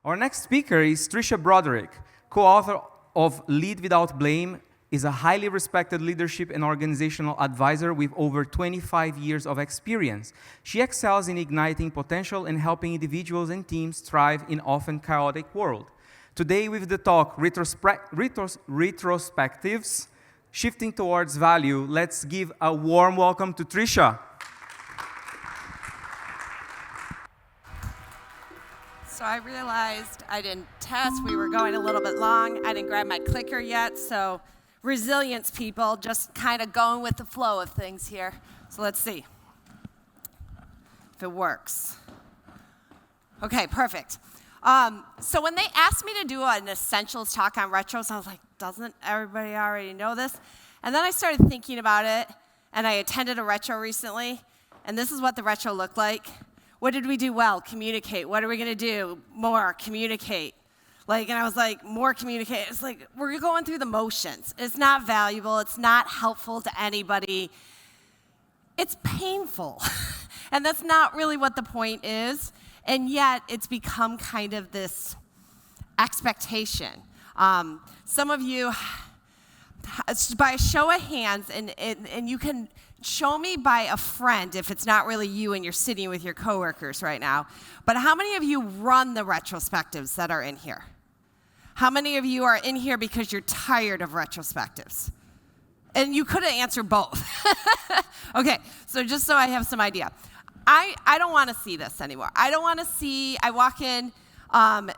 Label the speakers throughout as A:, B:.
A: Our next speaker is Tricia Broderick, co-author of Lead Without Blame, is a highly respected leadership and organizational advisor with over 25 years of experience. She excels in igniting potential and helping individuals and teams thrive in often chaotic world. Today with the talk, Retrospectives, Shifting Towards Value, let's give a warm welcome to Tricia.
B: So I realized I didn't test. We were going a little bit long. I didn't grab my clicker yet, so resilience, people, just kind of going with the flow of things here. So let's see if it works. Okay, perfect. So when they asked me to do an essentials talk on retros, I was like, doesn't everybody already know this? And then I started thinking about it, and I attended a retro recently, and this is what the retro looked like. What did we do well? Communicate. What are we going to do? More. Communicate. And I was like, more communicate. It's like, we're going through the motions. It's not valuable. It's not helpful to anybody. It's painful. And that's not really what the point is. And yet, it's become kind of this expectation. Some of you, by a show of hands, and you can show me by a friend if it's not really you and you're sitting with your coworkers right now, but how many of you run the retrospectives that are in here? How many of you are in here because you're tired of retrospectives? And you could have answered both. Okay, so just so I have some idea. I don't want to see this anymore. I walk in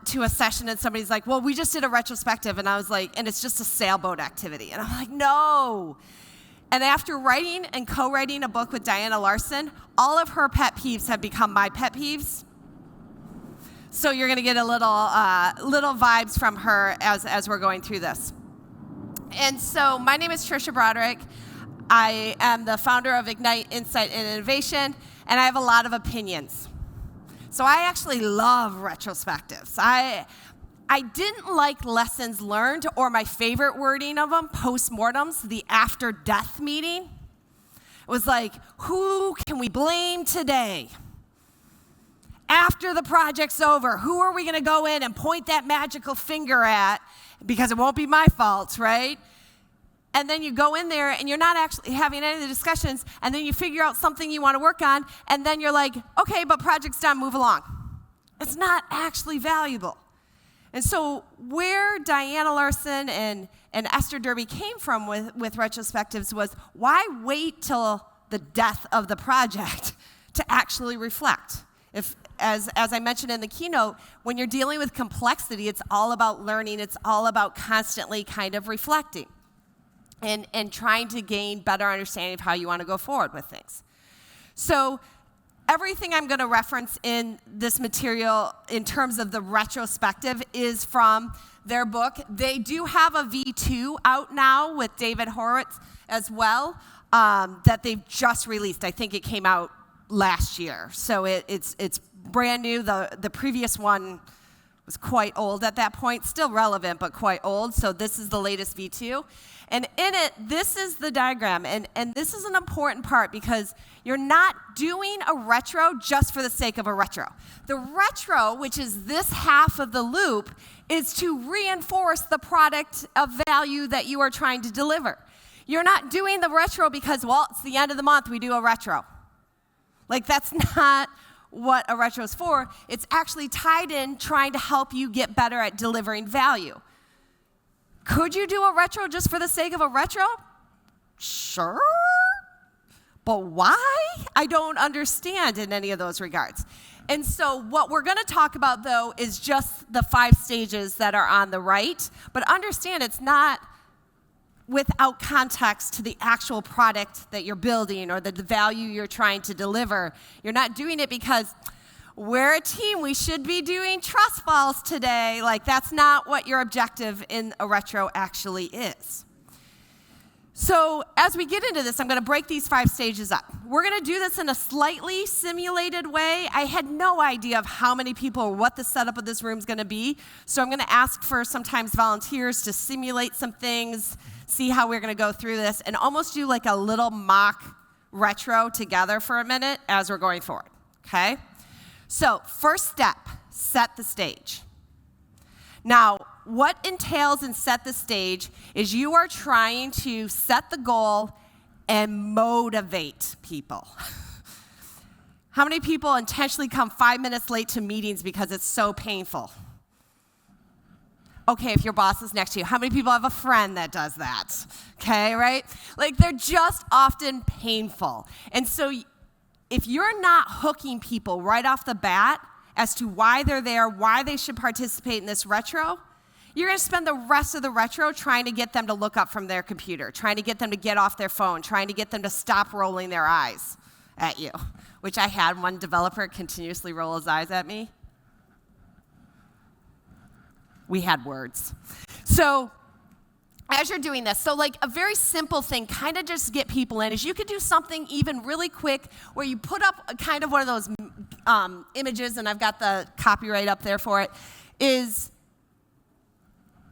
B: to a session and somebody's like, well, we just did a retrospective, and I was like, and it's just a sailboat activity. And I'm like, no. And after writing and co-writing a book with Diana Larson, all of her pet peeves have become my pet peeves. So you're going to get a little vibes from her as we're going through this. And so my name is Tricia Broderick. I am the founder of Ignite Insight and Innovation, and I have a lot of opinions. So I actually love retrospectives. I didn't like lessons learned, or my favorite wording of them, postmortems, the after-death meeting. It was like, who can we blame today? After the project's over, who are we going to go in and point that magical finger at? Because it won't be my fault, right? And then you go in there, and you're not actually having any of the discussions, and then you figure out something you want to work on, and then you're like, okay, but project's done, move along. It's not actually valuable. And so where Diana Larson and Esther Derby came from with retrospectives was, why wait till the death of the project to actually reflect? As I mentioned in the keynote, when you're dealing with complexity, it's all about learning. It's all about constantly kind of reflecting and trying to gain better understanding of how you want to go forward with things. So everything I'm going to reference in this material in terms of the retrospective is from their book. They do have a V2 out now with David Horowitz as well that they've just released. I think it came out last year. So it's brand new. The previous one was quite old at that point, still relevant, but quite old. So this is the latest V2. And in it, this is the diagram. And this is an important part because you're not doing a retro just for the sake of a retro. The retro, which is this half of the loop, is to reinforce the product of value that you are trying to deliver. You're not doing the retro because, well, it's the end of the month, we do a retro. That's not what a retro is for. It's actually tied in trying to help you get better at delivering value. Could you do a retro just for the sake of a retro? Sure. But why? I don't understand in any of those regards. And so what we're going to talk about, though, is just the 5 stages that are on the right. But understand it's not without context to the actual product that you're building or the value you're trying to deliver. You're not doing it because we're a team, we should be doing trust falls today. That's not what your objective in a retro actually is. So as we get into this, I'm going to break these 5 stages up. We're going to do this in a slightly simulated way. I had no idea of how many people or what the setup of this room is going to be. So I'm going to ask for sometimes volunteers to simulate some things, see how we're going to go through this, and almost do a little mock retro together for a minute as we're going forward, okay? So first step, set the stage. Now, what entails and set the stage is you are trying to set the goal and motivate people. How many people intentionally come 5 minutes late to meetings because it's so painful? Okay, if your boss is next to you, how many people have a friend that does that? Okay, right? Like, they're just often painful. And so if you're not hooking people right off the bat as to why they're there, why they should participate in this retro, you're going to spend the rest of the retro trying to get them to look up from their computer, trying to get them to get off their phone, trying to get them to stop rolling their eyes at you, which I had one developer continuously roll his eyes at me. We had words. So as you're doing this, so like a very simple thing, kind of just get people in, is you could do something even really quick where you put up a kind of one of those images, and I've got the copyright up there for it, is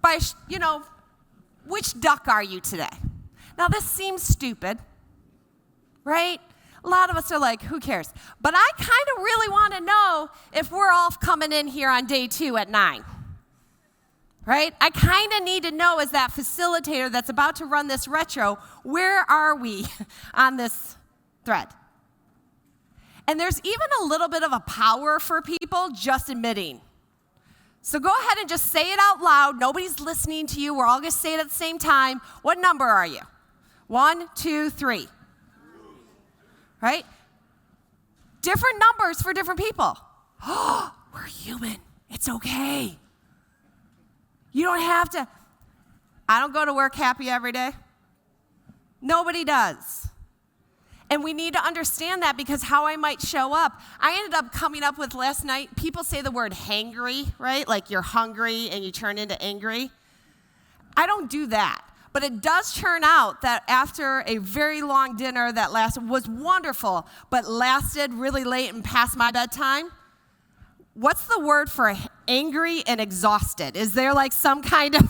B: by, which duck are you today? Now this seems stupid, right? A lot of us are like, who cares? But I kind of really want to know if we're all coming in here on day 2 at 9. Right? I kind of need to know, as that facilitator that's about to run this retro, where are we on this thread? And there's even a little bit of a power for people just admitting. So go ahead and just say it out loud. Nobody's listening to you. We're all going to say it at the same time. What number are you? 1, 2, 3. Right? Different numbers for different people. Oh, we're human. It's okay. You don't have to. I don't go to work happy every day. Nobody does. And we need to understand that, because how I might show up. I ended up coming up with last night, people say the word hangry, right? Like you're hungry and you turn into angry. I don't do that. But it does turn out that after a very long dinner that was wonderful, but lasted really late and past my bedtime, what's the word for angry and exhausted? Is there like some kind of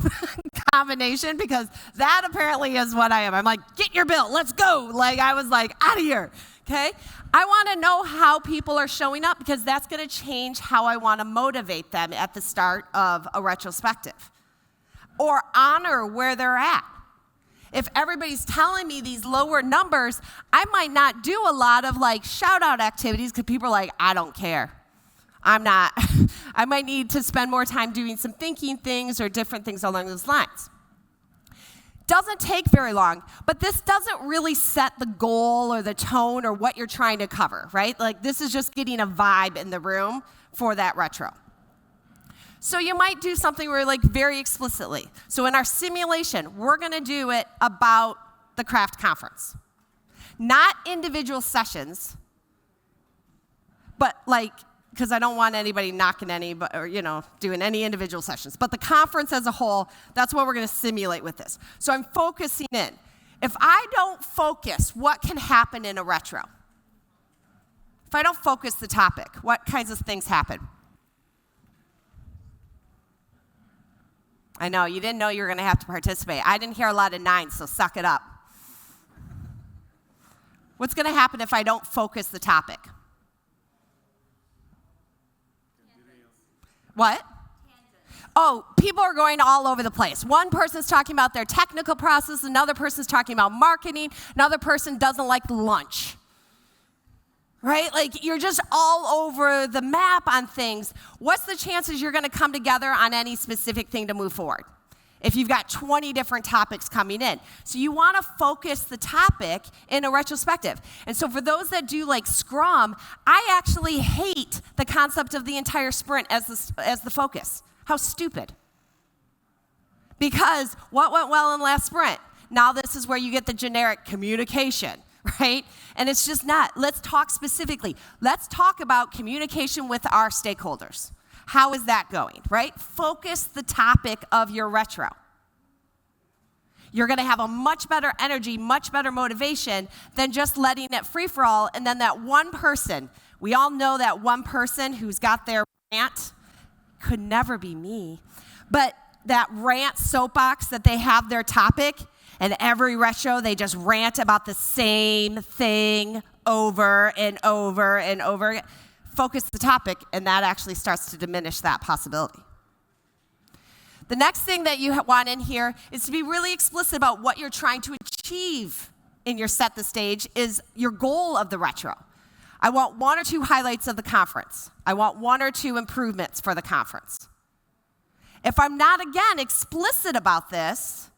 B: combination? Because that apparently is what I am. I'm like, get your bill, let's go. Like, I was like, out of here, okay? I want to know how people are showing up, because that's going to change how I want to motivate them at the start of a retrospective. Or honor where they're at. If everybody's telling me these lower numbers, I might not do a lot of like shout out activities, because people are like, I don't care. I'm not. I might need to spend more time doing some thinking things or different things along those lines. Doesn't take very long, but this doesn't really set the goal or the tone or what you're trying to cover, right? Like, this is just getting a vibe in the room for that retro. So you might do something where, like, very explicitly. So in our simulation, we're going to do it about the craft conference. Not individual sessions, but like, because I don't want anybody knocking any, or, doing any individual sessions. But the conference as a whole, that's what we're going to simulate with this. So I'm focusing in. If I don't focus, what can happen in a retro? If I don't focus the topic, what kinds of things happen? I know, you didn't know you were going to have to participate. I didn't hear a lot of 9s, so suck it up. What's going to happen if I don't focus the topic? What? Oh, people are going all over the place. One person's talking about their technical process, another person's talking about marketing, another person doesn't like lunch. Right? Like, you're just all over the map on things. What's the chances you're going to come together on any specific thing to move forward? If you've got 20 different topics coming in. So you want to focus the topic in a retrospective. And so for those that do like Scrum, I actually hate the concept of the entire sprint as the focus. How stupid. Because what went well in last sprint? Now this is where you get the generic communication, right? And it's just not. Let's talk specifically. Let's talk about communication with our stakeholders. How is that going, right? Focus the topic of your retro. You're going to have a much better energy, much better motivation than just letting it free for all. And then that one person, we all know that one person who's got their rant, could never be me, but that rant soapbox that they have their topic, and every retro they just rant about the same thing over and over and over again. Focus the topic, and that actually starts to diminish that possibility. The next thing that you want in here is to be really explicit about what you're trying to achieve in your set the stage is your goal of the retro. I want 1 or 2 highlights of the conference. I want 1 or 2 improvements for the conference. If I'm not, again, explicit about this,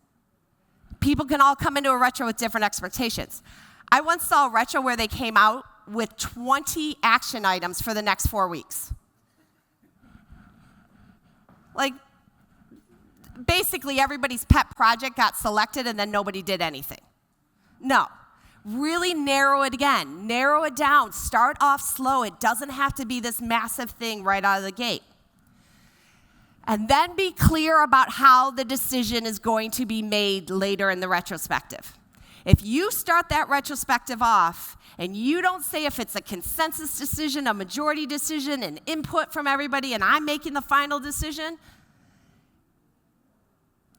B: people can all come into a retro with different expectations. I once saw a retro where they came out with 20 action items for the next 4 weeks. Like, basically everybody's pet project got selected and then nobody did anything. No. Really narrow it again. Narrow it down. Start off slow. It doesn't have to be this massive thing right out of the gate. And then be clear about how the decision is going to be made later in the retrospective. If you start that retrospective off and you don't say if it's a consensus decision, a majority decision, an input from everybody, and I'm making the final decision,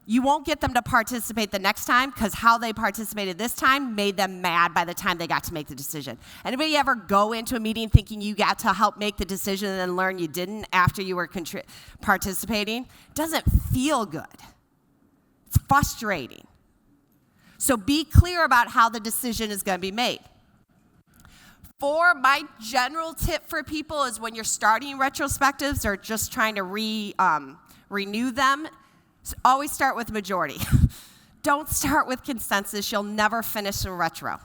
B: you won't get them to participate the next time because how they participated this time made them mad by the time they got to make the decision. Anybody ever go into a meeting thinking you got to help make the decision and then learn you didn't after you were participating? Doesn't feel good. It's frustrating. So be clear about how the decision is going to be made. My general tip for people is when you're starting retrospectives or just trying to renew them, always start with majority. Don't start with consensus. You'll never finish a retro.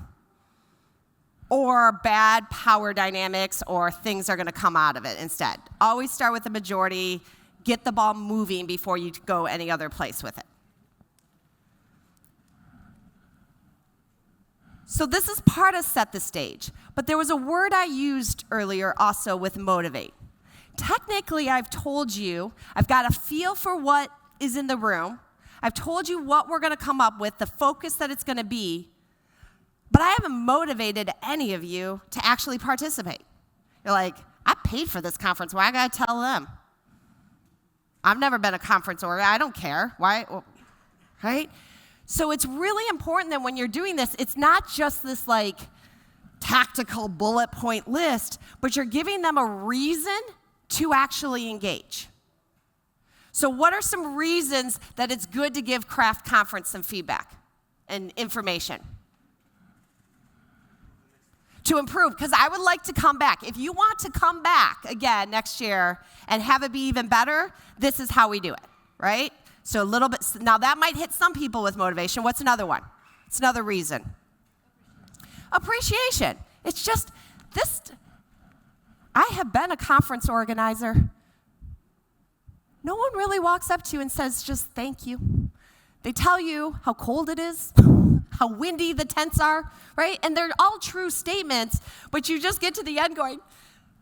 B: Or bad power dynamics or things are going to come out of it instead. Always start with the majority. Get the ball moving before you go any other place with it. So this is part of set the stage. But there was a word I used earlier also with motivate. Technically, I've told you, I've got a feel for what is in the room. I've told you what we're going to come up with, the focus that it's going to be, but I haven't motivated any of you to actually participate. You're like, I paid for this conference. Why I got to tell them? I've never been a conference organizer. I don't care. Why? Well, right? So it's really important that when you're doing this, it's not just this like tactical bullet point list, but you're giving them a reason to actually engage. So what are some reasons that it's good to give Craft Conference some feedback and information? To improve, because I would like to come back. If you want to come back again next year and have it be even better, this is how we do it, right? So a little bit, now that might hit some people with motivation. What's another one? It's another reason. Appreciation. It's just this, I have been a conference organizer. No one really walks up to you and says, just thank you. They tell you how cold it is, how windy the tents are, right? And they're all true statements, but you just get to the end going,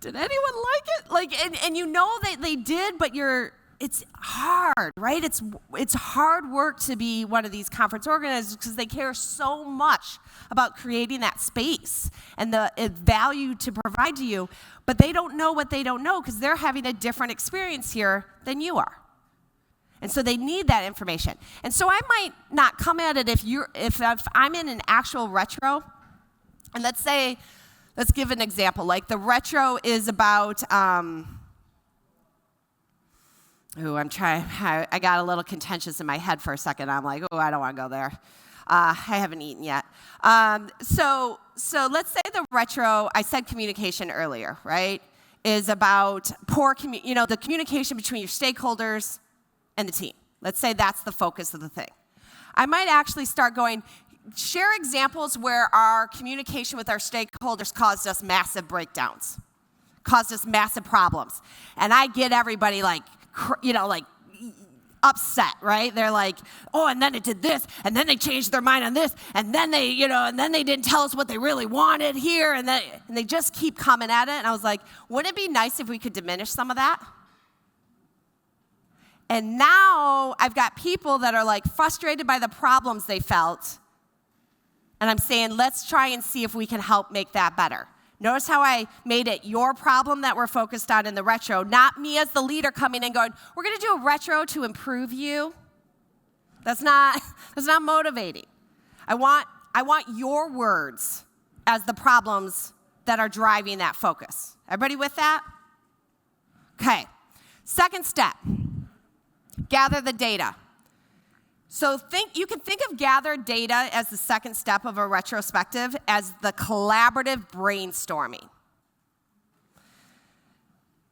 B: did anyone like it? And you know that they did, but it's hard, right? It's hard work to be one of these conference organizers because they care so much about creating that space and the value to provide to you, but they don't know what they don't know because they're having a different experience here than you are. And so they need that information. And so I might not come at it if I'm in an actual retro, and let's give an example. Like the retro is about, I got a little contentious in my head for a second. I'm like, I don't want to go there. I haven't eaten yet. So let's say the retro, I said communication earlier, right, is about the communication between your stakeholders and the team. Let's say that's the focus of the thing. I might actually start going, share examples where our communication with our stakeholders caused us massive breakdowns, caused us massive problems. And I get everybody like upset, right? They're like, and then it did this, and then they changed their mind on this, and then they didn't tell us what they really wanted here, and they just keep coming at it. And I was like, wouldn't it be nice if we could diminish some of that? And now I've got people that are like frustrated by the problems they felt, and I'm saying, let's try and see if we can help make that better. Notice how I made it your problem that we're focused on in the retro, not me as the leader coming and going, we're going to do a retro to improve you. That's not motivating. I want your words as the problems that are driving that focus. Everybody with that? Okay. Second step. gather the data. So you can think of gathered data as the second step of a retrospective as the collaborative brainstorming.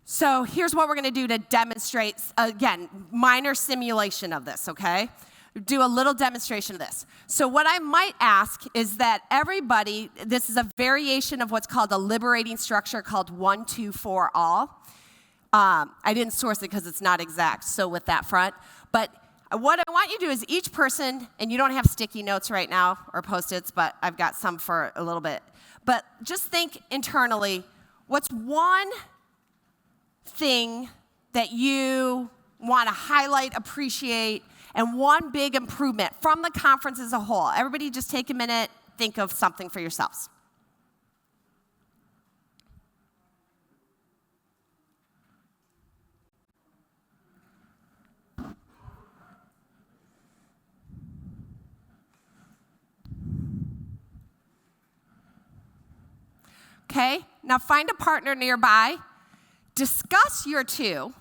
B: So here's what we're going to do to demonstrate, again, minor simulation of this, okay? Do a little demonstration of this. So what I might ask is that everybody, this is a variation of what's called a liberating structure called 1, 2, 4, all. I didn't source it because it's not exact, so with that front. But what I want you to do is each person, and you don't have sticky notes right now or Post-its, but I've got some for a little bit. But just think internally, what's one thing that you want to highlight, appreciate, and one big improvement from the conference as a whole? Everybody just take a minute, think of something for yourselves. Okay, now find a partner nearby, discuss your two,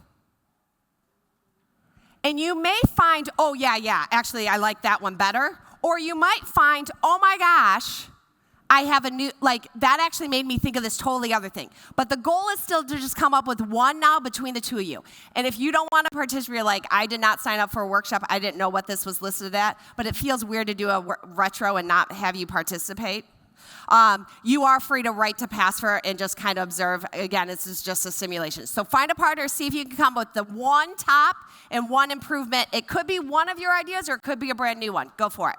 B: and you may find, oh yeah, actually I like that one better. Or you might find, oh my gosh, I have a new, like that actually made me think of this totally other thing. But the goal is still to just come up with one now between the two of you. And if you don't want to participate, you're like, I did not sign up for a workshop, I didn't know what this was listed at, but it feels weird to do a retro and not have you participate. You are free to write to Passfer and just kind of observe. Again, this is just a simulation. So find a partner, see if you can come up with the one top and one improvement. It could be one of your ideas or it could be a brand new one. Go for it.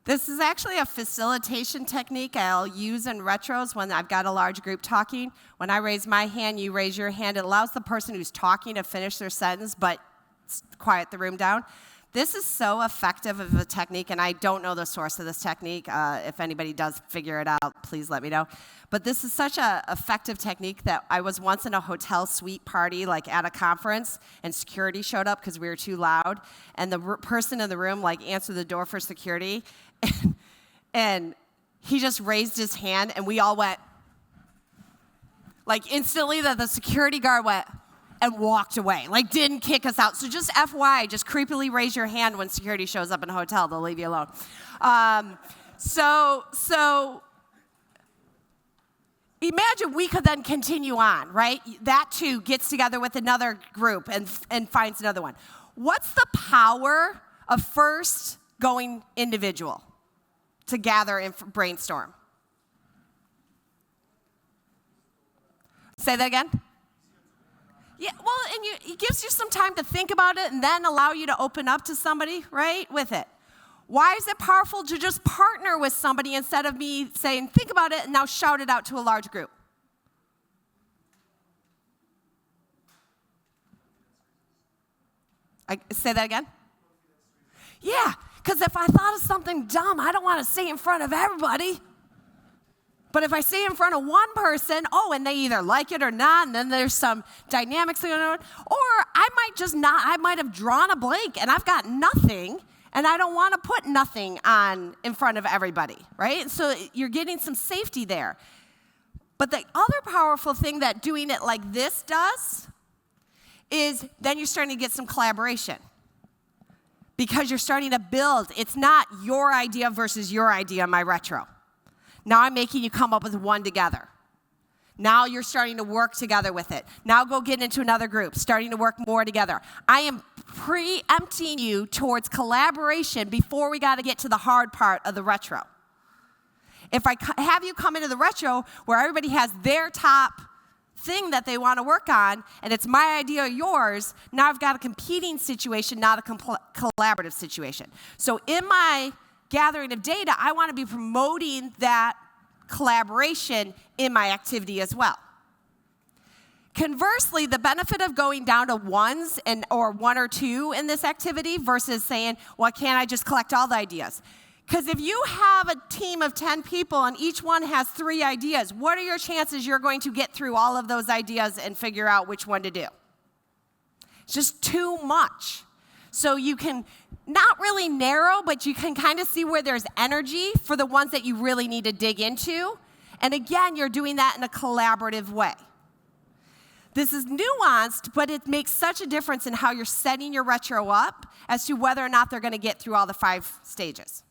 B: This is actually a facilitation technique I'll use in retros when I've got a large group talking. When I raise my hand, you raise your hand. It allows the person who's talking to finish their sentence, but quiet the room down. This is so effective of a technique, and I don't know the source of this technique. If anybody does figure it out, please let me know. But this is such an effective technique that I was once in a hotel suite party, like at a conference, and security showed up because we were too loud. And the person in the room like answered the door for security, and he just raised his hand, and we all went, like instantly the security guard went and walked away, like didn't kick us out. So just FYI, just creepily raise your hand when security shows up in a hotel. They'll leave you alone. So imagine we could then continue on, right? That too gets together with another group and finds another one. What's the power of first going individual to gather and brainstorm? Say that again? Yeah, well, and it gives you some time to think about it and then allow you to open up to somebody, right, with it. Why is it powerful to just partner with somebody instead of me saying, think about it, and now shout it out to a large group? Say that again? Yeah, because if I thought of something dumb, I don't want to say it in front of everybody. But if I say it in front of one person, and they either like it or not, and then there's some dynamics going on, or I might have drawn a blank and I've got nothing, and I don't want to put nothing on in front of everybody, right? So you're getting some safety there. But the other powerful thing that doing it like this does is then you're starting to get some collaboration. Because you're starting to build. It's not your idea versus your idea in my retro. Now I'm making you come up with one together. Now you're starting to work together with it. Now go get into another group, starting to work more together. I am preempting you towards collaboration before we got to get to the hard part of the retro. If I have you come into the retro where everybody has their top thing that they want to work on, and it's my idea or yours, now I've got a competing situation, not a collaborative situation. So in my gathering of data, I want to be promoting that collaboration in my activity as well. Conversely, the benefit of going down to ones or one or two in this activity versus saying, well, can't I just collect all the ideas? Because if you have a team of 10 people and each one has 3 ideas, what are your chances you're going to get through all of those ideas and figure out which one to do? It's just too much. So you can not really narrow, but you can kind of see where there's energy for the ones that you really need to dig into. And again, you're doing that in a collaborative way. This is nuanced, but it makes such a difference in how you're setting your retro up as to whether or not they're going to get through all the 5 stages.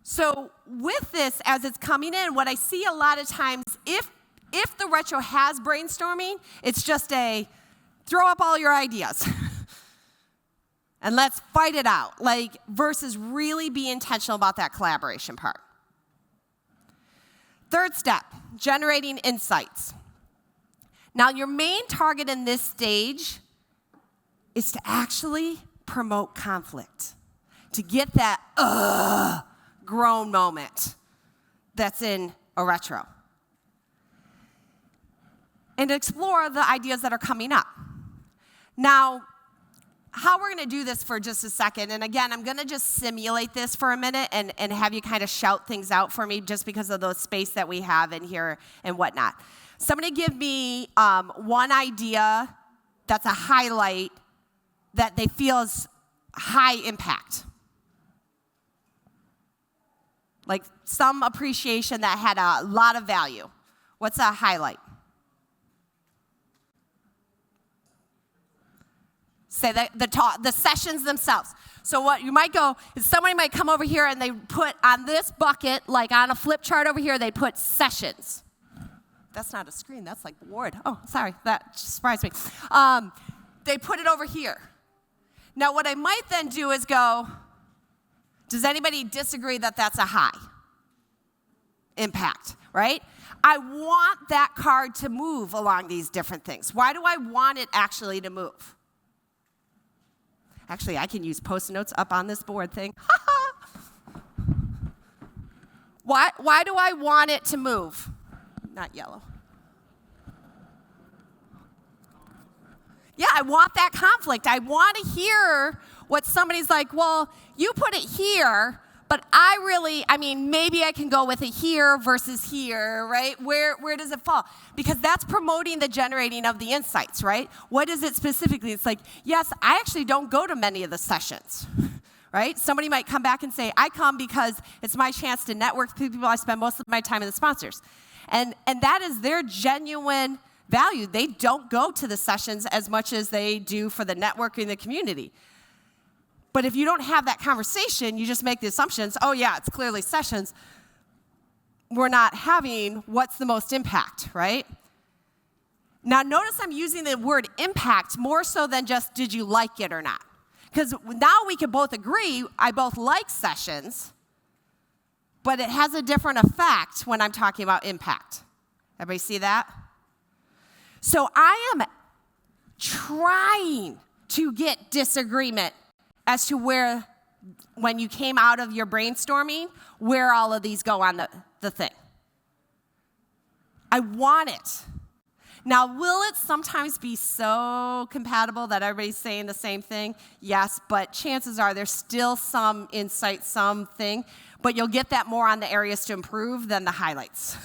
B: So with this, as it's coming in, what I see a lot of times, if the retro has brainstorming, it's just a throw up all your ideas and let's fight it out, versus really be intentional about that collaboration part. Third step, generating insights. Now, your main target in this stage is to actually promote conflict, to get that groan moment that's in a retro, and explore the ideas that are coming up. Now, how we're going to do this for just a second, and again, I'm going to just simulate this for a minute and have you kind of shout things out for me just because of the space that we have in here and whatnot. Somebody give me one idea that's a highlight that they feel is high impact. Like some appreciation that had a lot of value. What's a highlight? Say the sessions themselves. So what you might go is somebody might come over here and they put on this bucket, like on a flip chart over here, they put sessions. That's not a screen, that's like the board. Oh, sorry, that surprised me. They put it over here. Now what I might then do is go, does anybody disagree that that's a high impact, right? I want that card to move along these different things. Why do I want it actually to move? Actually, I can use Post-it notes up on this board thing. Why do I want it to move? Not yellow. Yeah, I want that conflict. I want to hear what somebody's like, well, you put it here, but maybe I can go with it here versus here, right? Where does it fall? Because that's promoting the generating of the insights, right? What is it specifically? It's like, yes, I actually don't go to many of the sessions, right? Somebody might come back and say, I come because it's my chance to network with people. I spend most of my time with the sponsors. And that is their genuine value. They don't go to the sessions as much as they do for the networking in the community. But if you don't have that conversation, you just make the assumptions, oh yeah, it's clearly sessions. We're not having what's the most impact, right? Now notice I'm using the word impact more so than just did you like it or not. Because now we can both agree, I both like sessions, but it has a different effect when I'm talking about impact. Everybody see that? So I am trying to get disagreement as to where, when you came out of your brainstorming, where all of these go on the thing. I want it. Now, will it sometimes be so compatible that everybody's saying the same thing? Yes, but chances are there's still some insight, something, but you'll get that more on the areas to improve than the highlights.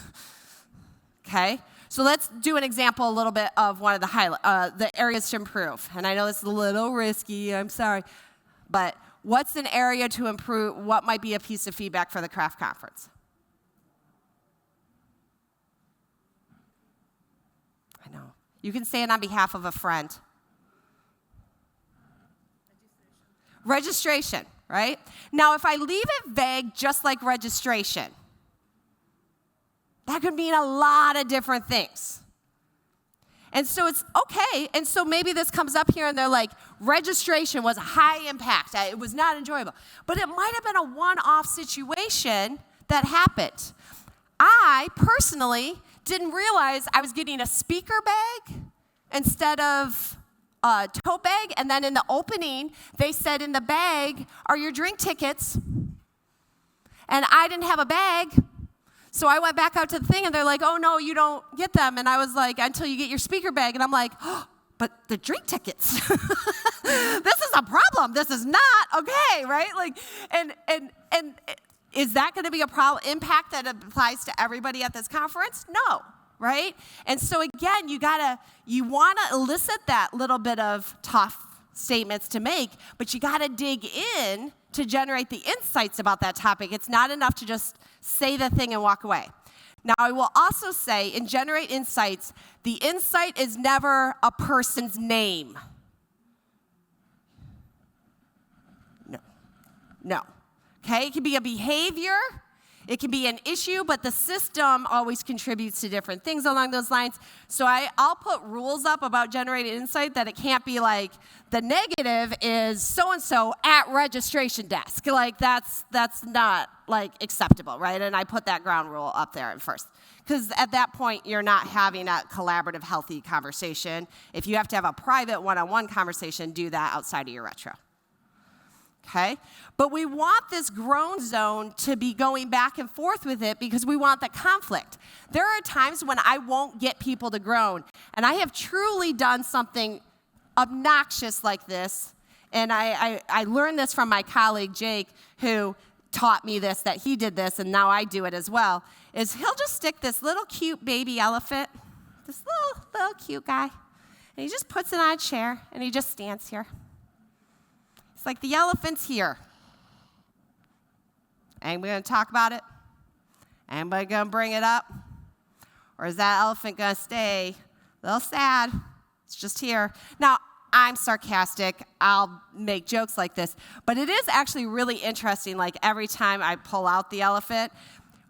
B: Okay? So let's do an example a little bit of one of the areas to improve. And I know this is a little risky, I'm sorry, but what's an area to improve? What might be a piece of feedback for the craft conference? I know. You can say it on behalf of a friend. Registration, right? Now, if I leave it vague, just like registration, that could mean a lot of different things. And so it's okay. And so maybe this comes up here and they're like, registration was high impact. It was not enjoyable. But it might have been a one-off situation that happened. I personally didn't realize I was getting a speaker bag instead of a tote bag. And then in the opening, they said in the bag are your drink tickets. And I didn't have a bag. So I went back out to the thing, and they're like, oh, no, you don't get them. And I was like, until you get your speaker bag. And I'm like, oh, but the drink tickets. This is a problem. This is not okay, right? Like, and is that going to be a problem impact that applies to everybody at this conference? No, right? And so, again, you want to elicit that little bit of tough statements to make, but you got to dig in to generate the insights about that topic. It's not enough to just say the thing and walk away. Now, I will also say, in Generate Insights, the insight is never a person's name. No. Okay? It can be a behavior. It can be an issue, but the system always contributes to different things along those lines. So I'll put rules up about generated insight that it can't be like, the negative is so-and-so at registration desk. Like, that's not, like, acceptable, right? And I put that ground rule up there at first. Because at that point, you're not having a collaborative, healthy conversation. If you have to have a private one-on-one conversation, do that outside of your retro. Okay? But we want this groan zone to be going back and forth with it because we want the conflict. There are times when I won't get people to groan, and I have truly done something obnoxious like this, and I learned this from my colleague Jake, who taught me this, that he did this, and now I do it as well, is he'll just stick this little cute baby elephant, this little cute guy, and he just puts it on a chair, and he just stands here. It's like the elephant's here. Ain't we going to talk about it? Anybody going to bring it up? Or is that elephant going to stay a little sad? It's just here. Now, I'm sarcastic. I'll make jokes like this. But it is actually really interesting, like every time I pull out the elephant,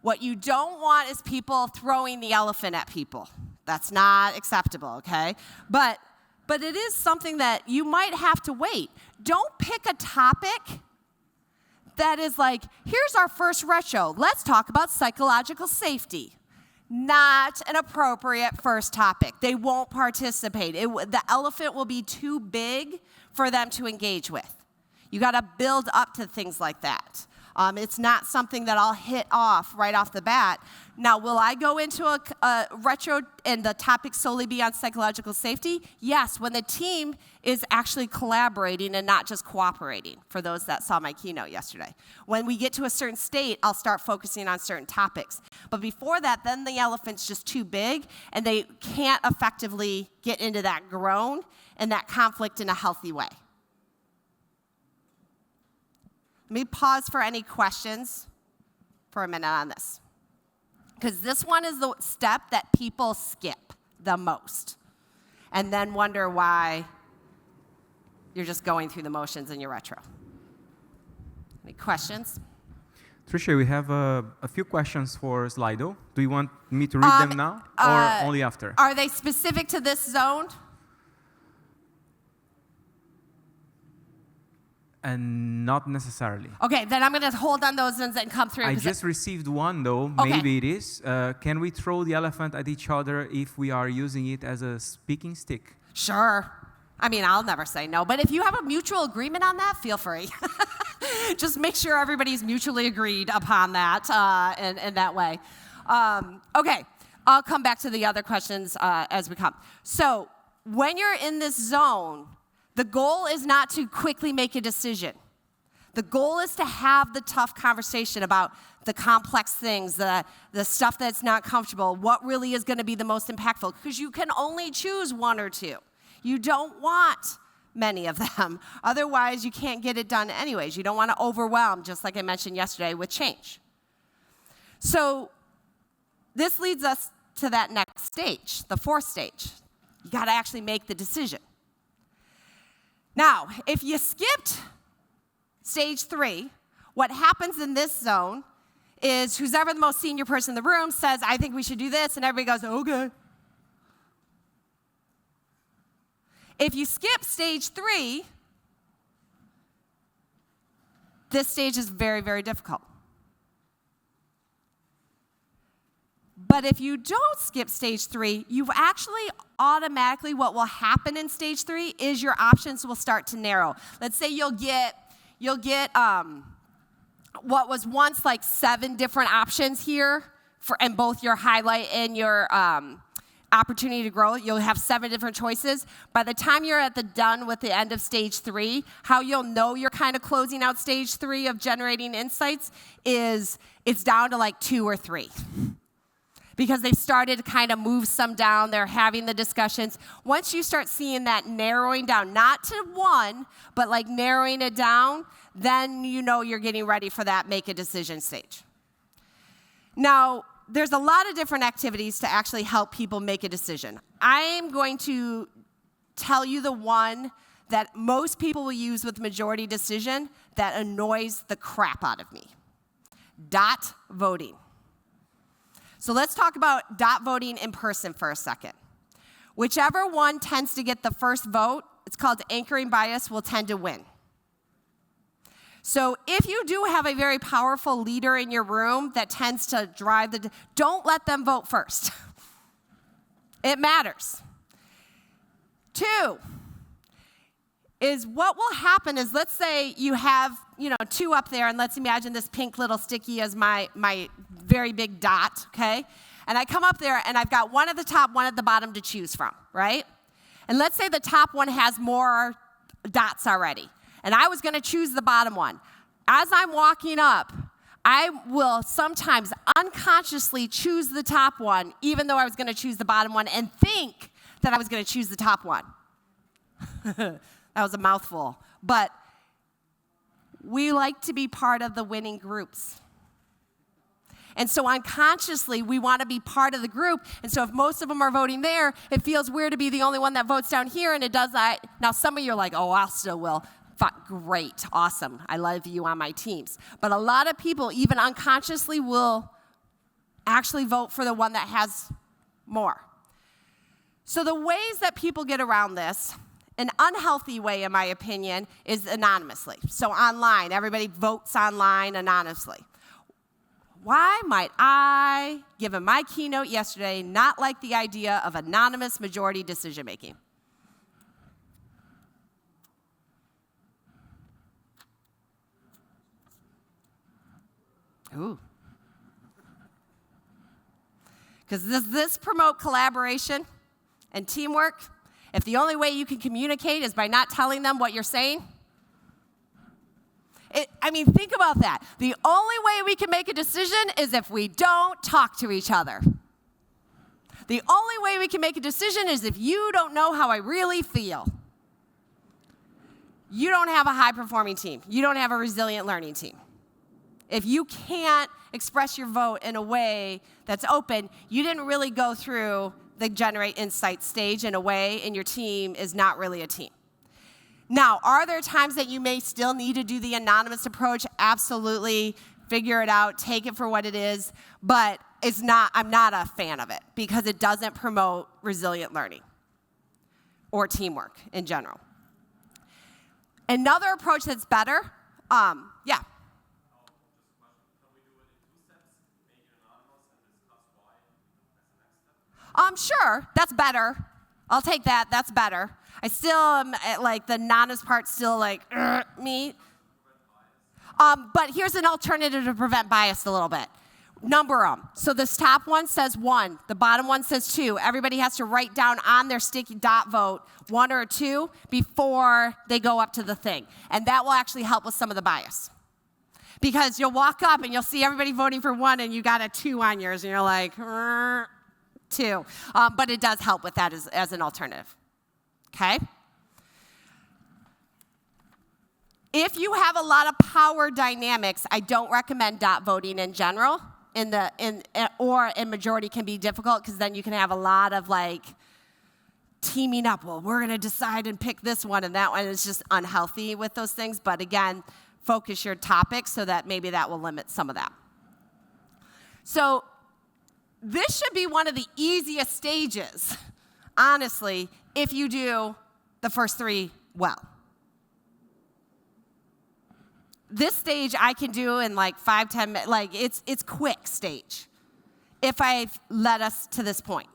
B: what you don't want is people throwing the elephant at people. That's not acceptable, okay? But it is something that you might have to wait. Don't pick a topic that is like, here's our first retro. Let's talk about psychological safety. Not an appropriate first topic. They won't participate. The elephant will be too big for them to engage with. You got to build up to things like that. It's not something that I'll hit off right off the bat. Now, will I go into a retro and the topic solely be on psychological safety? Yes, when the team is actually collaborating and not just cooperating, for those that saw my keynote yesterday. When we get to a certain state, I'll start focusing on certain topics. But before that, then the elephant's just too big, and they can't effectively get into that groan and that conflict in a healthy way. Let me pause for any questions for a minute on this. Because this one is the step that people skip the most and then wonder why you're just going through the motions in your retro. Any questions?
A: Tricia, we have a few questions for Slido. Do you want me to read them now or only after?
B: Are they specific to this zone?
A: And not necessarily.
B: Okay, then I'm going to hold on those and come through.
A: I just received one, though.
B: Okay.
A: Maybe it is. Can we throw the elephant at each other if we are using it as a speaking stick?
B: Sure. I mean, I'll never say no. But if you have a mutual agreement on that, feel free. Just make sure everybody's mutually agreed upon that in that way. Okay. I'll come back to the other questions as we come. So when you're in this zone, the goal is not to quickly make a decision. The goal is to have the tough conversation about the complex things, the stuff that's not comfortable, what really is going to be the most impactful, because you can only choose one or two. You don't want many of them. Otherwise, you can't get it done anyways. You don't want to overwhelm, just like I mentioned yesterday, with change. So this leads us to that next stage, the fourth stage. You got to actually make the decision. Now, if you skipped stage 3, what happens in this zone is who's ever the most senior person in the room says, I think we should do this, and everybody goes, okay. If you skip stage 3, this stage is very, very difficult. But if you don't skip stage 3, you've actually automatically, what will happen in stage 3 is your options will start to narrow. Let's say you'll get what was once like 7 different options here in both your highlight and your opportunity to grow. You'll have 7 different choices. By the time you're done with the end of stage 3, how you'll know you're kind of closing out stage 3 of generating insights is it's down to like 2 or 3. Because they've started to kind of move some down. They're having the discussions. Once you start seeing that narrowing down, not to 1, but like narrowing it down, then you know you're getting ready for that make a decision stage. Now, there's a lot of different activities to actually help people make a decision. I am going to tell you the one that most people will use with majority decision that annoys the crap out of me. Dot voting. So let's talk about dot voting in person for a second. Whichever one tends to get the first vote, it's called anchoring bias, will tend to win. So if you do have a very powerful leader in your room that tends to drive don't let them vote first. It matters. 2 is what will happen is, let's say you have 2 up there, and let's imagine this pink little sticky as my very big dot, okay? And I come up there, and I've got one at the top, one at the bottom to choose from, right? And let's say the top one has more dots already, and I was going to choose the bottom one. As I'm walking up, I will sometimes unconsciously choose the top one, even though I was going to choose the bottom one, and think that I was going to choose the top one. That was a mouthful. But we like to be part of the winning groups. And so unconsciously, we want to be part of the group. And so if most of them are voting there, it feels weird to be the only one that votes down here, and it does that. Now, some of you are like, oh, I still will. Great, awesome. I love you on my teams. But a lot of people, even unconsciously, will actually vote for the one that has more. So the ways that people get around this, an unhealthy way, in my opinion, is anonymously. So online, everybody votes online anonymously. Why might I, given my keynote yesterday, not like the idea of anonymous majority decision making? Ooh. Because does this promote collaboration and teamwork? If the only way you can communicate is by not telling them what you're saying? Think about that. The only way we can make a decision is if we don't talk to each other. The only way we can make a decision is if you don't know how I really feel. You don't have a high-performing team. You don't have a resilient learning team. If you can't express your vote in a way that's open, you didn't really go through the generate insight stage in a way, and your team is not really a team. Now, are there times that you may still need to do the anonymous approach? Absolutely. Figure it out. Take it for what it is. But I'm not a fan of it because it doesn't promote resilient learning or teamwork in general. Another approach that's better, yeah. Sure, that's better. I'll take that. That's better. I still am like the anonymous part still like me. But here's an alternative to prevent bias a little bit. number them. So this top one says 1, the bottom one says 2. Everybody has to write down on their sticky dot vote 1 or 2 before they go up to the thing. And that will actually help with some of the bias. Because you'll walk up and you'll see everybody voting for 1 and you got a 2 on yours and you're like, 2. But it does help with that as an alternative. Okay? If you have a lot of power dynamics, I don't recommend dot voting in general. Or in majority can be difficult because then you can have a lot of like teaming up. Well, we're going to decide and pick this one and that one. It's just unhealthy with those things. But again, focus your topic so that maybe that will limit some of that. So this should be one of the easiest stages, honestly, if you do the first 3 well. This stage I can do in like 5, 10 minutes. Like it's quick stage if I've led us to this point.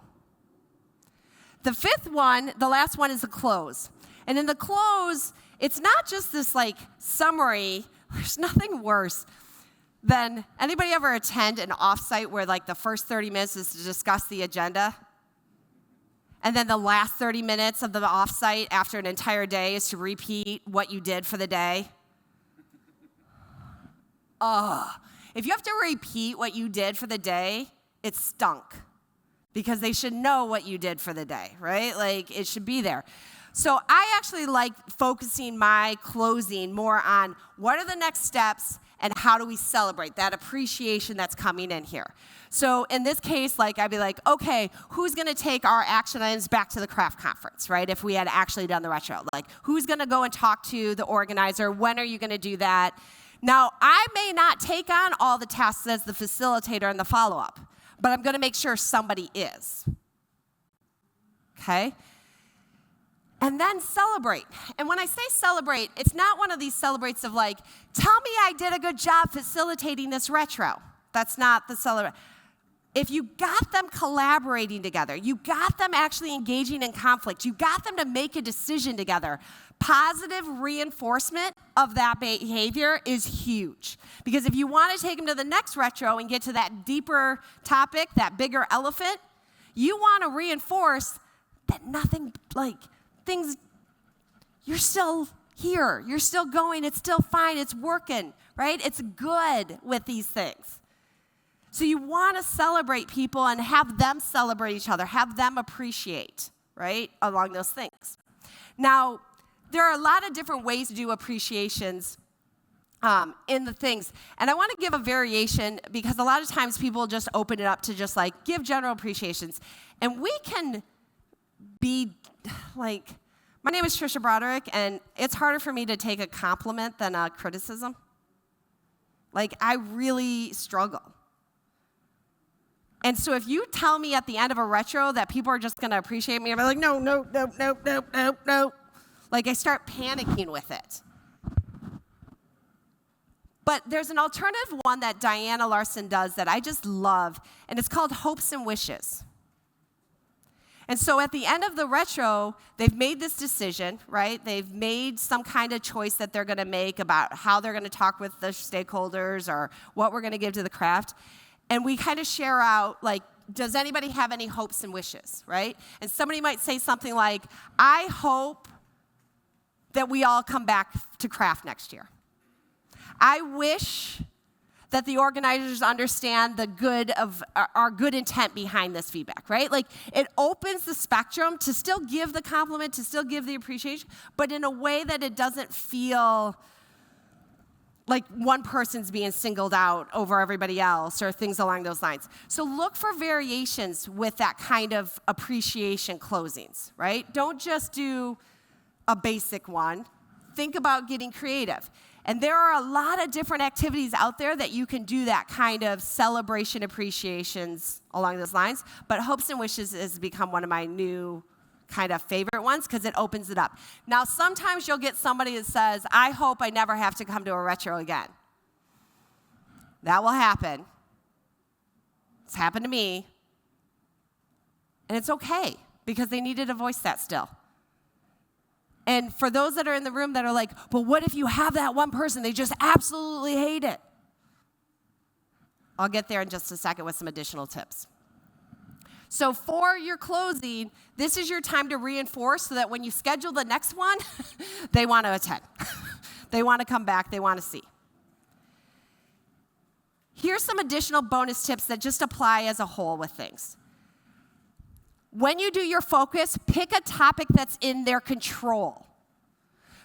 B: The 5th one, the last one, is a close. And in the close, it's not just this like summary. There's nothing worse than, anybody ever attend an offsite where like the first 30 minutes is to discuss the agenda? And then the last 30 minutes of the offsite after an entire day is to repeat what you did for the day? If you have to repeat what you did for the day, it stunk. Because they should know what you did for the day, right? Like, it should be there. So I actually like focusing my closing more on what are the next steps and how do we celebrate that appreciation that's coming in here. So in this case, like I'd be like, okay, who's going to take our action items back to the craft conference, right? If we had actually done the retro. Like, who's going to go and talk to the organizer? When are you going to do that? Now, I may not take on all the tasks as the facilitator and the follow-up, but I'm going to make sure somebody is. Okay? And then celebrate. And when I say celebrate, it's not one of these celebrates of like, tell me I did a good job facilitating this retro. That's not the celebrate. If you got them collaborating together, you got them actually engaging in conflict, you got them to make a decision together, positive reinforcement of that behavior is huge. Because if you want to take them to the next retro and get to that deeper topic, that bigger elephant, you want to reinforce that nothing, like, things, you're still here, you're still going, it's still fine, it's working, right? It's good with these things. So you want to celebrate people and have them celebrate each other, have them appreciate, right, along those things. Now, there are a lot of different ways to do appreciations in the things. And I want to give a variation because a lot of times people just open it up to just like give general appreciations. And we can be like, my name is Tricia Broderick, and it's harder for me to take a compliment than a criticism. Like, I really struggle. And so if you tell me at the end of a retro that people are just going to appreciate me, I'm like, no. Like, I start panicking with it. But there's an alternative one that Diana Larson does that I just love, and it's called Hopes and Wishes. And so at the end of the retro, they've made this decision, right? They've made some kind of choice that they're going to make about how they're going to talk with the stakeholders or what we're going to give to the craft. And we kind of share out, like, does anybody have any hopes and wishes, right? And somebody might say something like, I hope that we all come back to craft next year. I wish that the organizers understand the good of our good intent behind this feedback, right? Like, it opens the spectrum to still give the compliment, to still give the appreciation, but in a way that it doesn't feel like one person's being singled out over everybody else or things along those lines. So look for variations with that kind of appreciation closings, right? Don't just do a basic one. Think about getting creative. And there are a lot of different activities out there that you can do that kind of celebration appreciations along those lines. But Hopes and Wishes has become one of my new kind of favorite ones because it opens it up. Now, sometimes you'll get somebody that says, I hope I never have to come to a retro again. That will happen. It's happened to me. And it's okay because they needed to voice that still. And for those that are in the room that are like, but what if you have that one person, they just absolutely hate it? I'll get there in just a second with some additional tips. So for your closing, this is your time to reinforce so that when you schedule the next one, they want to attend. They want to come back. They want to see. Here's some additional bonus tips that just apply as a whole with things. When you do your focus, pick a topic that's in their control.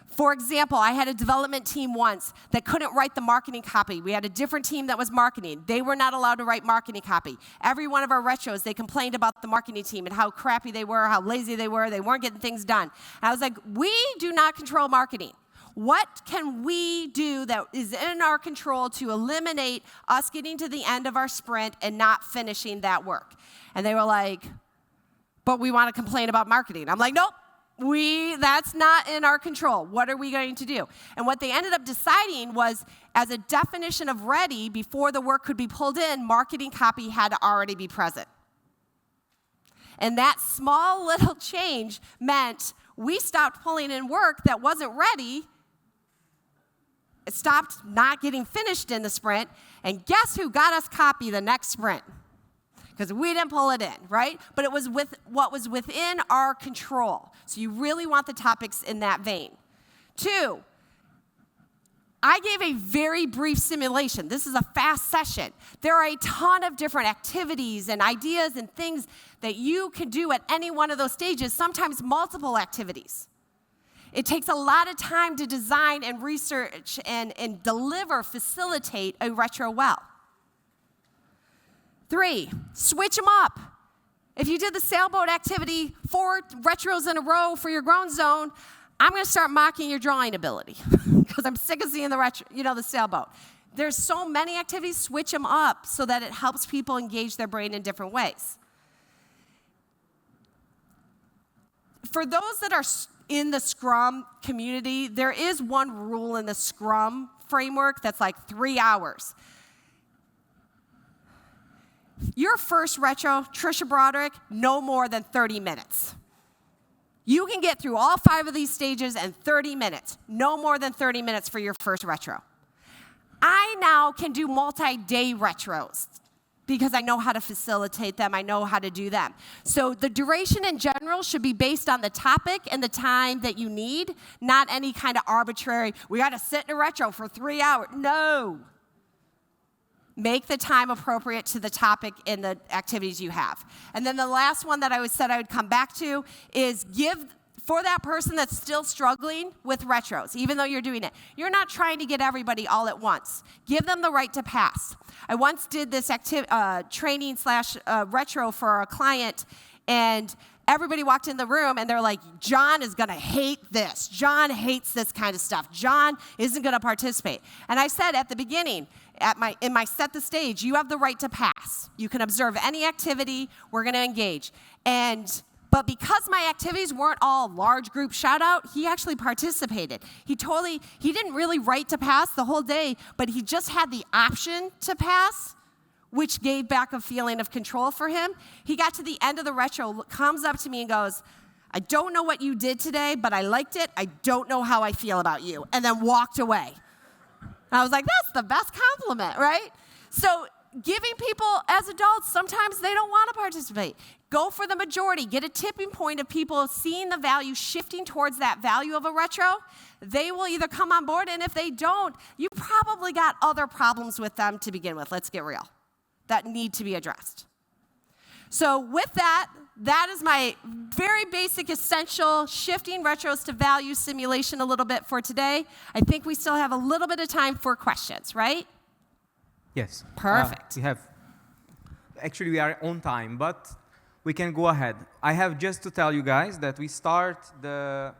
B: For example, I had a development team once that couldn't write the marketing copy. We had a different team that was marketing. They were not allowed to write marketing copy. Every one of our retros, they complained about the marketing team and how crappy they were, how lazy they weren't getting things done. And I was like, we do not control marketing. What can we do that is in our control to eliminate us getting to the end of our sprint and not finishing that work? And they were like, but we want to complain about marketing. I'm like, nope. That's not in our control. What are we going to do? And what they ended up deciding was, as a definition of ready, before the work could be pulled in, marketing copy had to already be present. And that small little change meant we stopped pulling in work that wasn't ready. It stopped not getting finished in the sprint. And guess who got us copy the next sprint? Because we didn't pull it in, right? But it was with what was within our control. So you really want the topics in that vein. 2, I gave a very brief simulation. This is a fast session. There are a ton of different activities and ideas and things that you can do at any one of those stages, sometimes multiple activities. It takes a lot of time to design and research and facilitate a retro well. 3, switch them up. If you did the sailboat activity 4 retros in a row for your grown zone, I'm going to start mocking your drawing ability because I'm sick of seeing the sailboat. There's so many activities, switch them up so that it helps people engage their brain in different ways. For those that are in the Scrum community, there is one rule in the Scrum framework that's like 3 hours. Your first retro, Tricia Broderick, no more than 30 minutes. You can get through all 5 of these stages in 30 minutes. No more than 30 minutes for your first retro. I now can do multi-day retros because I know how to facilitate them. I know how to do them. So the duration in general should be based on the topic and the time that you need, not any kind of arbitrary, we got to sit in a retro for 3 hours. No. Make the time appropriate to the topic and the activities you have. And then the last one that I said I would come back to is give, for that person that's still struggling with retros, even though you're doing it, you're not trying to get everybody all at once. Give them the right to pass. I once did this training / retro for a client, and everybody walked in the room, and they're like, John is going to hate this. John hates this kind of stuff. John isn't going to participate. And I said at the beginning, in my set the stage, you have the right to pass. You can observe any activity. We're going to engage. But because my activities weren't all large group shout out, he actually participated. He didn't really write to pass the whole day, but he just had the option to pass, which gave back a feeling of control for him. He got to the end of the retro, comes up to me and goes, I don't know what you did today, but I liked it. I don't know how I feel about you. And then walked away. And I was like, that's the best compliment, right? So giving people, as adults, sometimes they don't want to participate. Go for the majority. Get a tipping point of people seeing the value, shifting towards that value of a retro. They will either come on board, and if they don't, you probably got other problems with them to begin with. Let's get real. That need to be addressed. So with that is my very basic, essential shifting retros to value simulation a little bit for today. I think we still have a little bit of time for questions, right?
A: Yes.
B: Perfect.
A: We are on time, but we can go ahead. I have just to tell you guys that we start the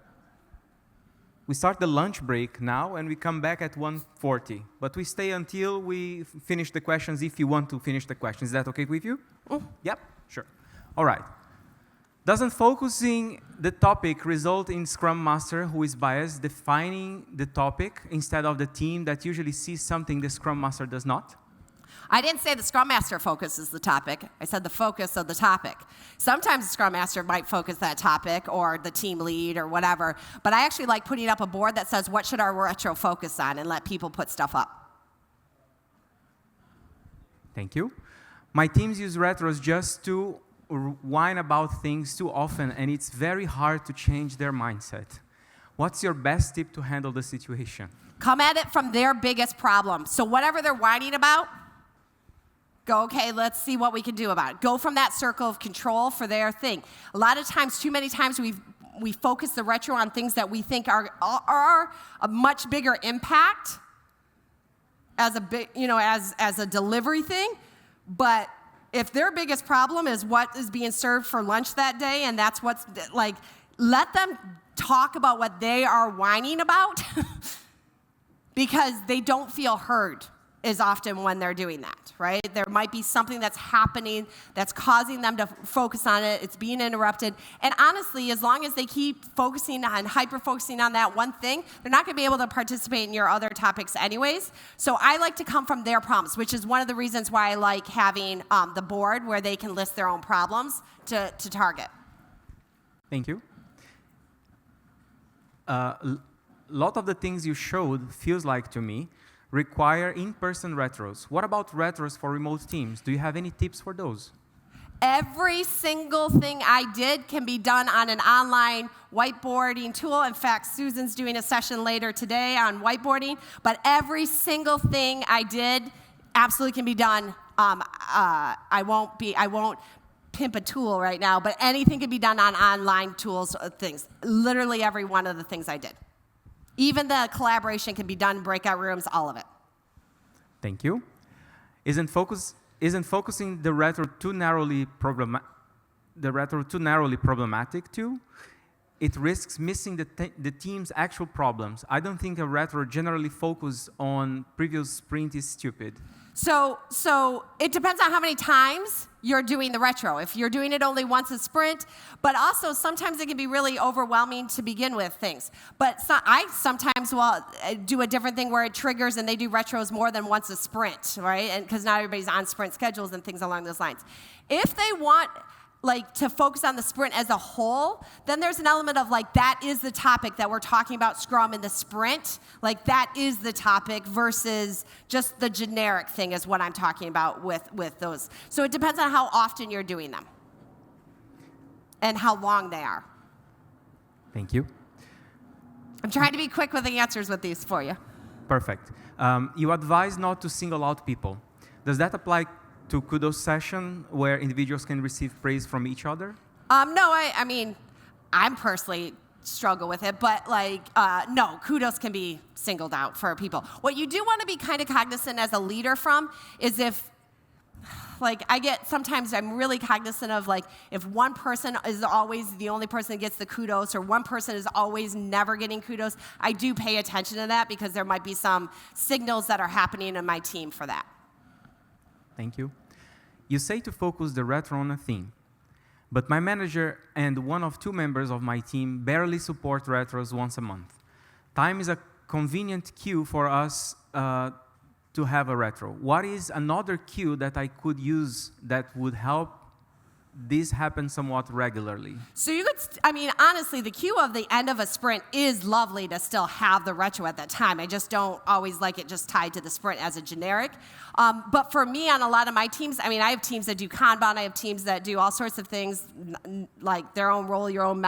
A: lunch break now, and we come back at 1:40. But we stay until we finish the questions if you want to finish the questions. Is that okay with you? Yep, sure. All right. Doesn't focusing the topic result in Scrum Master who is biased defining the topic instead of the team that usually sees something the Scrum Master does not?
B: I didn't say the Scrum Master focuses the topic. I said the focus of the topic. Sometimes the Scrum Master might focus that topic, or the team lead, or whatever. But I actually like putting up a board that says, what should our retro focus on, and let people put stuff up.
A: Thank you. My teams use retros just to whine about things too often, and it's very hard to change their mindset. What's your best tip to handle the situation?
B: Come at it from their biggest problem. So whatever they're whining about, go, okay, let's see what we can do about it. Go from that circle of control for their thing. A lot of times, too many times, we focus the retro on things that we think are a much bigger impact as a big, as a delivery thing. But if their biggest problem is what is being served for lunch that day, and that's what's like, let them talk about what they are whining about because they don't feel heard is often when they're doing that, right? There might be something that's happening that's causing them to focus on it. It's being interrupted. And honestly, as long as they keep focusing on, hyper-focusing on that one thing, they're not going to be able to participate in your other topics anyways. So I like to come from their problems, which is one of the reasons why I like having the board where they can list their own problems to target.
A: Thank you. A lot of the things you showed feels like to me require in-person retros. What about retros for remote teams? Do you have any tips for those?
B: Every single thing I did can be done on an online whiteboarding tool. In fact, Susan's doing a session later today on whiteboarding. But every single thing I did absolutely can be done. I won't pimp a tool right now, but anything can be done on online tools, things. Literally every one of the things I did. Even the collaboration can be done in breakout rooms, all of it.
A: Thank you. Isn't focusing the retro too narrowly problematic too? It risks missing the team's actual problems. I don't think a retro generally focused on previous sprint is stupid.
B: So it depends on how many times you're doing the retro. If you're doing it only once a sprint, but also sometimes it can be really overwhelming to begin with things. But I sometimes will do a different thing where it triggers and they do retros more than once a sprint, right? And because not everybody's on sprint schedules and things along those lines. If they want to focus on the sprint as a whole, then there's an element of that is the topic that we're talking about Scrum in the sprint. That is the topic versus just the generic thing is what I'm talking about with those. So it depends on how often you're doing them and how long they are.
A: Thank you.
B: I'm trying to be quick with the answers with these for you.
A: Perfect. You advise not to single out people. Does that apply to kudos session where individuals can receive praise from each other?
B: No, I mean, I'm personally struggle with it, but no, kudos can be singled out for people. What you do want to be kind of cognizant as a leader from is if, sometimes I'm really cognizant of if one person is always the only person that gets the kudos or one person is always never getting kudos, I do pay attention to that because there might be some signals that are happening in my team for that.
A: Thank you. You say to focus the retro on a theme, but my manager and one of two members of my team barely support retros once a month. Time is a convenient cue for us to have a retro. What is another cue that I could use that would help this happen somewhat regularly? So
B: you could, honestly, the cue of the end of a sprint is lovely to still have the retro at that time. I just don't always like it just tied to the sprint as a generic. But for me, on a lot of my teams, I have teams that do Kanban, I have teams that do all sorts of things, like their own role, your own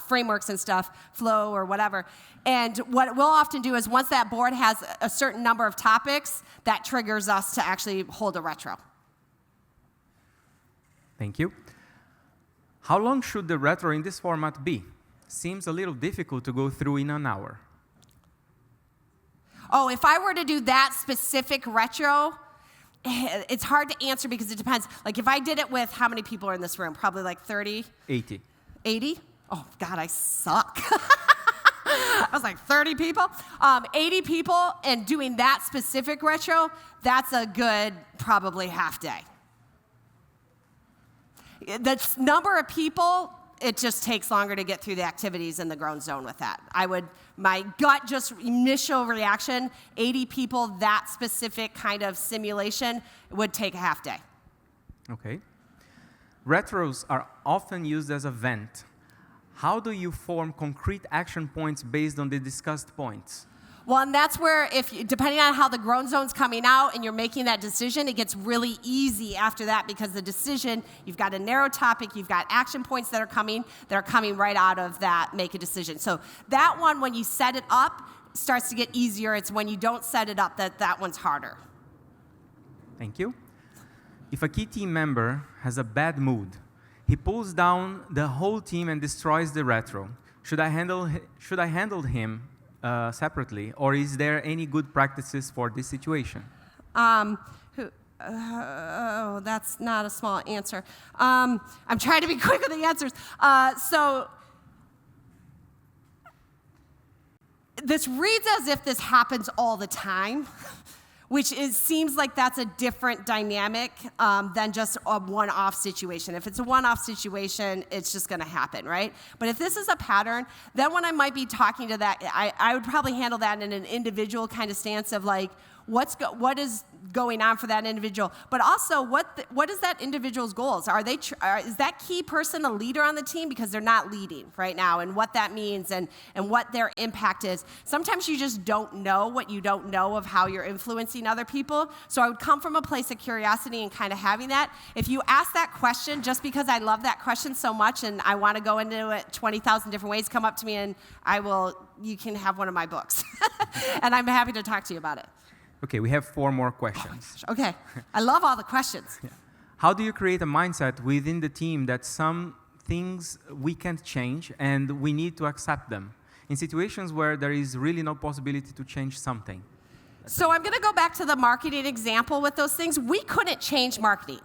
B: frameworks and stuff, flow or whatever. And what we'll often do is once that board has a certain number of topics, that triggers us to actually hold a retro.
A: Thank you. How long should the retro in this format be? Seems a little difficult to go through in an hour.
B: Oh, if I were to do that specific retro, it's hard to answer because it depends. If I did it with, how many people are in this room? Probably 30?
A: 80.
B: 80? Oh, God, I suck. I was 30 people. 80 people and doing that specific retro, that's a good probably half day. The number of people, it just takes longer to get through the activities in the grown zone with that. My gut, just initial reaction, 80 people, that specific kind of simulation would take a half day.
A: Okay. Retros are often used as a vent. How do you form concrete action points based on the discussed points?
B: Well, and that's where, depending on how the groan zone's coming out and you're making that decision, it gets really easy after that because the decision, you've got a narrow topic, you've got action points that are coming right out of that make a decision. So that one, when you set it up, starts to get easier. It's when you don't set it up that one's harder.
A: Thank you. If a key team member has a bad mood, he pulls down the whole team and destroys the retro. Should I handle him separately, or is there any good practices for this situation?
B: That's not a small answer. I'm trying to be quick with the answers. So this reads as if this happens all the time, which seems like that's a different dynamic than just a one-off situation. If it's a one-off situation, it's just going to happen, right? But if this is a pattern, then when I might be talking to that, I would probably handle that in an individual kind of stance of like, what is going on for that individual, but also what is that individual's goals? Is that key person a leader on the team because they're not leading right now, and what that means and what their impact is. Sometimes you just don't know what you don't know of how you're influencing other people. So I would come from a place of curiosity and kind of having that. If you ask that question, just because I love that question so much and I want to go into it 20,000 different ways, come up to me and you can have one of my books. And I'm happy to talk to you about it.
A: Okay, we have 4 more questions.
B: Okay, I love all the questions.
A: Yeah. How do you create a mindset within the team that some things we can't change and we need to accept them in situations where there is really no possibility to change something?
B: So I'm going to go back to the marketing example with those things. We couldn't change marketing.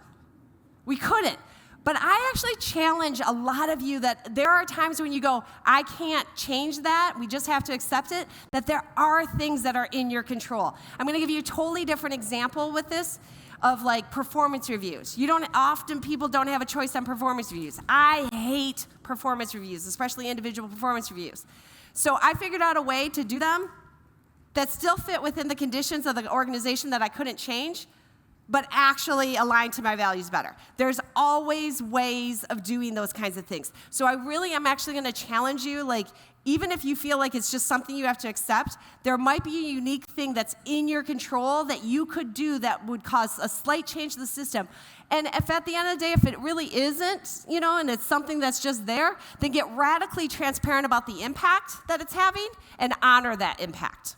B: We couldn't. But I actually challenge a lot of you that there are times when you go, I can't change that, we just have to accept it, that there are things that are in your control. I'm going to give you a totally different example with this of like performance reviews. People don't have a choice on performance reviews. I hate performance reviews, especially individual performance reviews. So I figured out a way to do them that still fit within the conditions of the organization that I couldn't change, but actually align to my values better. There's always ways of doing those kinds of things. So I really am actually gonna challenge you, like, even if you feel like it's just something you have to accept, there might be a unique thing that's in your control that you could do that would cause a slight change to the system. And if at the end of the day, if it really isn't, and it's something that's just there, then get radically transparent about the impact that it's having and honor that impact.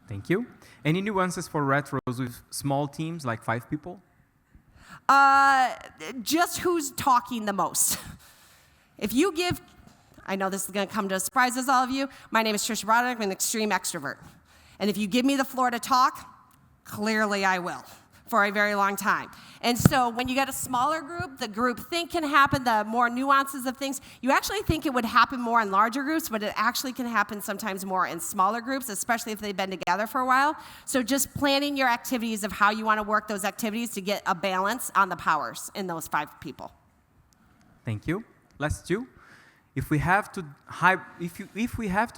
A: Thank you. Any nuances for retros with small teams, like 5 people?
B: Just who's talking the most. If you give, I know this is going to come to a surprise to all of you, my name is Tricia Broderick, I'm an extreme extrovert. And if you give me the floor to talk, clearly I will, for a very long time. And so when you get a smaller group, the group think can happen, the more nuances of things. You actually think it would happen more in larger groups, but it actually can happen sometimes more in smaller groups, especially if they've been together for a while. So just planning your activities of how you want to work those activities to get a balance on the powers in those 5 people.
A: Thank you. Last 2. If we have to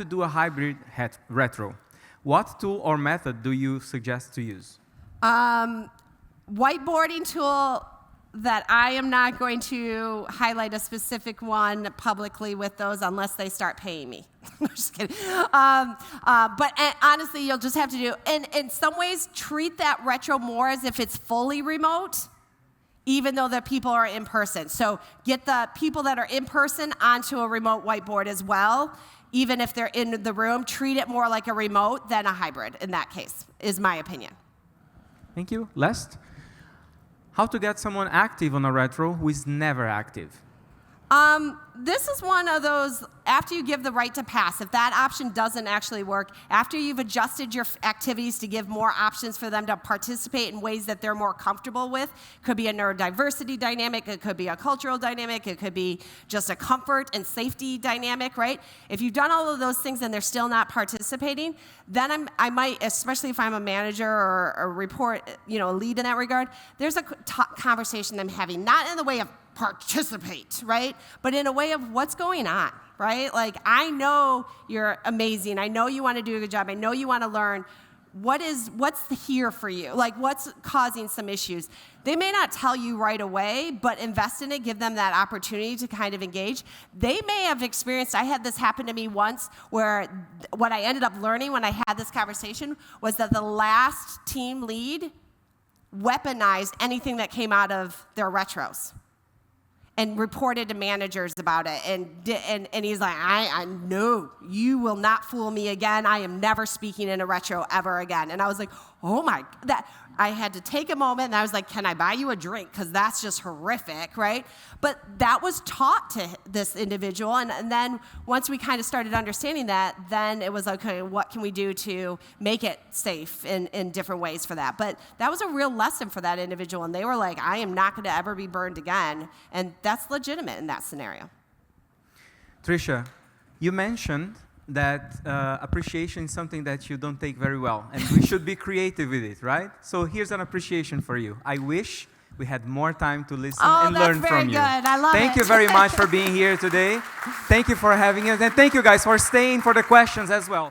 A: do a hybrid retro, what tool or method do you suggest to use?
B: Whiteboarding tool that I am not going to highlight a specific one publicly with those unless they start paying me. I'm just kidding. But honestly, you'll just have to do, and in some ways, treat that retro more as if it's fully remote, even though the people are in person. So get the people that are in person onto a remote whiteboard as well. Even if they're in the room, treat it more like a remote than a hybrid in that case, is my opinion.
A: Thank you. Last, how to get someone active on a retro who is never active?
B: This is one of those, after you give the right to pass, if that option doesn't actually work, after you've adjusted your activities to give more options for them to participate in ways that they're more comfortable with, could be a neurodiversity dynamic, it could be a cultural dynamic, it could be just a comfort and safety dynamic, right? If you've done all of those things and they're still not participating, then I might, especially if I'm a manager or a report, a lead in that regard, there's a conversation I'm having, not in the way of participate, right? But in a way of what's going on, right? Like, I know you're amazing. I know you want to do a good job. I know you want to learn. what's here for you? Like, what's causing some issues? They may not tell you right away, but invest in it, give them that opportunity to kind of engage. They may have experienced, I had this happen to me once, where what I ended up learning when I had this conversation was that the last team lead weaponized anything that came out of their retros and reported to managers about it. And he's like, I know, you will not fool me again. I am never speaking in a retro ever again. And I was like, oh my, I had to take a moment, and I was like, can I buy you a drink? Because that's just horrific, right? But that was taught to this individual. And then once we kind of started understanding that, then it was, okay, what can we do to make it safe in different ways for that? But that was a real lesson for that individual. And they were like, I am not going to ever be burned again. And that's legitimate in that scenario.
A: Tricia, you mentioned that appreciation is something that you don't take very well, and we should be creative with it, right? So here's an appreciation for you. I wish we had more time to listen and learn from you.
B: Oh, that's very good. I love it.
A: Thank you very much for being here today. Thank you for having us, and thank you guys for staying for the questions as well.